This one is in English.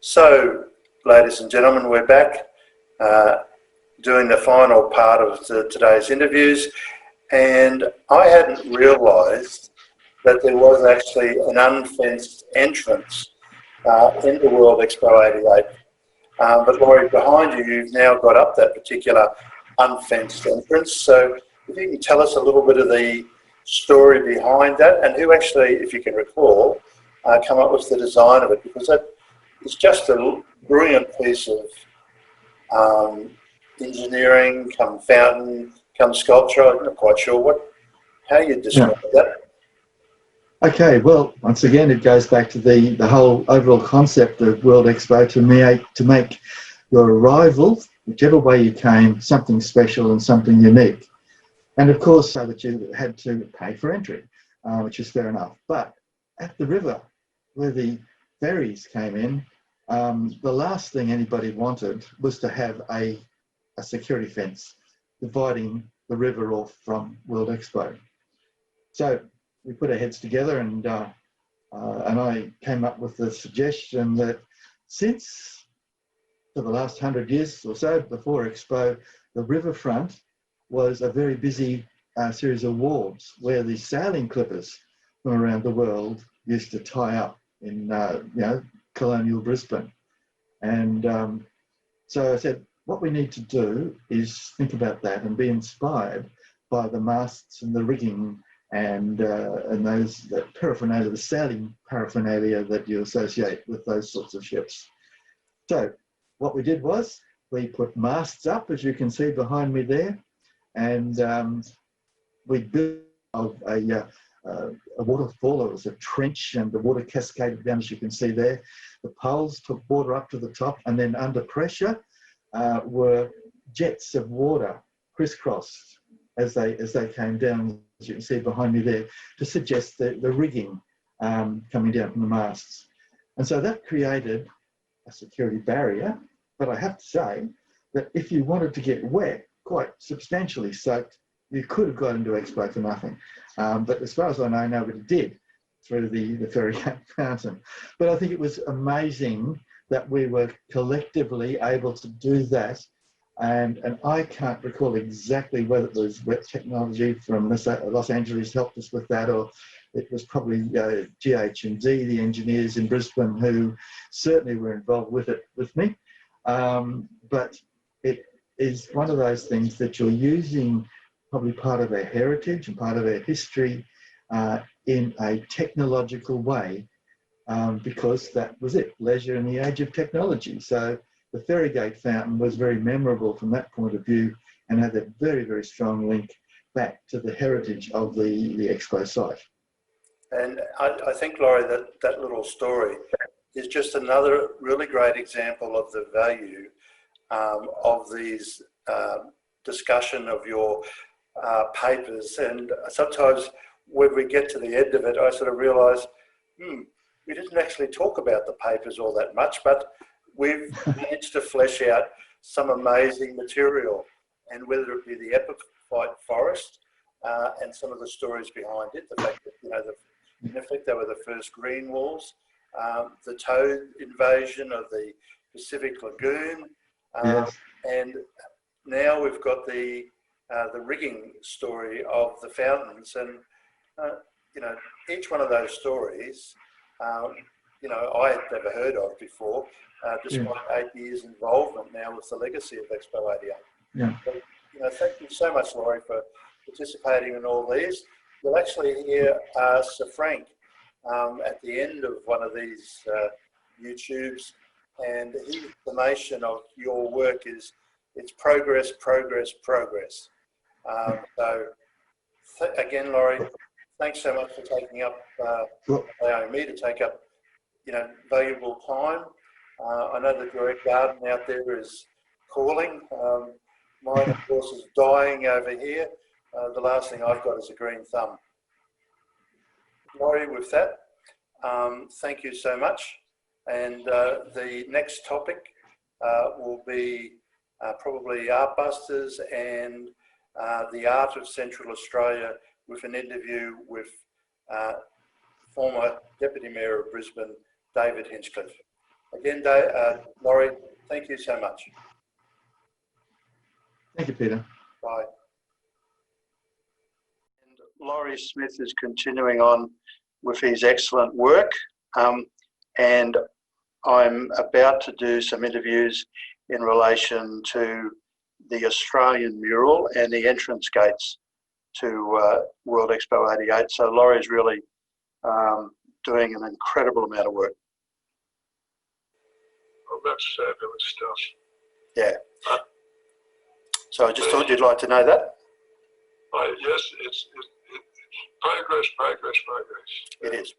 So, ladies and gentlemen, we're back doing the final part of today's interviews, and I hadn't realised that there was actually an unfenced entrance into World Expo 88. But Lawrie, behind you, you've now got up that particular unfenced entrance. So if you can tell us a little bit of the story behind that, and who actually, if you can recall, come up with the design of it, because that is just a brilliant piece of engineering, come fountain, come sculpture. I'm not quite sure how you describe that. Okay, well, once again, it goes back to the whole overall concept of World Expo to make your arrival, whichever way you came, something special and something unique. And of course, so that you had to pay for entry, which is fair enough. But at the river, where the ferries came in, the last thing anybody wanted was to have a security fence dividing the river off from World Expo. So we put our heads together, and I came up with the suggestion that since for the last 100 years or so before Expo, the riverfront was a very busy series of wharves where the sailing clippers from around the world used to tie up in colonial Brisbane. And so I said, what we need to do is think about that and be inspired by the masts and the rigging and those that paraphernalia, the sailing paraphernalia that you associate with those sorts of ships. So what we did was we put masts up, as you can see behind me there, and we built a waterfall. It was a trench, and the water cascaded down, as you can see there. The poles took water up to the top, and then under pressure were jets of water crisscrossed as they came down, as you can see behind me there, to suggest the rigging coming down from the masts. And so that created a security barrier. But I have to say that if you wanted to get wet, quite substantially soaked, you could have got into Expo for nothing. But as far as I know, nobody did through the Ferry Gate fountain. But I think it was amazing that we were collectively able to do that. And I can't recall exactly whether it was wet technology from Los Angeles helped us with that, or it was probably GH&D, the engineers in Brisbane, who certainly were involved with it with me. But it is one of those things that you're using probably part of our heritage and part of our history in a technological way, because that was it, leisure in the age of technology. So the Ferry Gate fountain was very memorable from that point of view and had a very, very strong link back to the heritage of the Expo site. And I think, Lawrie, that little story is just another really great example of the value of these discussion of your papers. And sometimes when we get to the end of it, I sort of realise, we didn't actually talk about the papers all that much, but we've managed to flesh out some amazing material, and whether it be the epiphyte forest and some of the stories behind it, the fact that, in effect, they were the first green walls, the toad invasion of the Pacific Lagoon, and now we've got the rigging story of the fountains, and each one of those stories, I had never heard of before, despite 8 years involvement now with the legacy of Expo 88. Yeah. But, thank you so much, Lawrie, for participating in all these. You'll actually hear Sir Frank at the end of one of these YouTubes, and his summation of your work is, it's progress, progress, progress. So again, Lawrie, thanks so much for taking up, allowing me to take up, valuable time. I know the direct garden out there is calling. Mine, of course, is dying over here. The last thing I've got is a green thumb. Lawrie, with that, thank you so much. And the next topic will be probably Artbusters and the art of Central Australia, with an interview with former Deputy Mayor of Brisbane, David Hinchcliffe. Again, Lawrie, thank you so much. Thank you, Peter. Bye. And Lawrie Smith is continuing on with his excellent work, and I'm about to do some interviews in relation to the Australian mural and the entrance gates to World Expo 88. So Laurie's really doing an incredible amount of work. Well, that's fabulous stuff. Yeah. So I just thought you'd like to know that. Yes, it's progress. It is.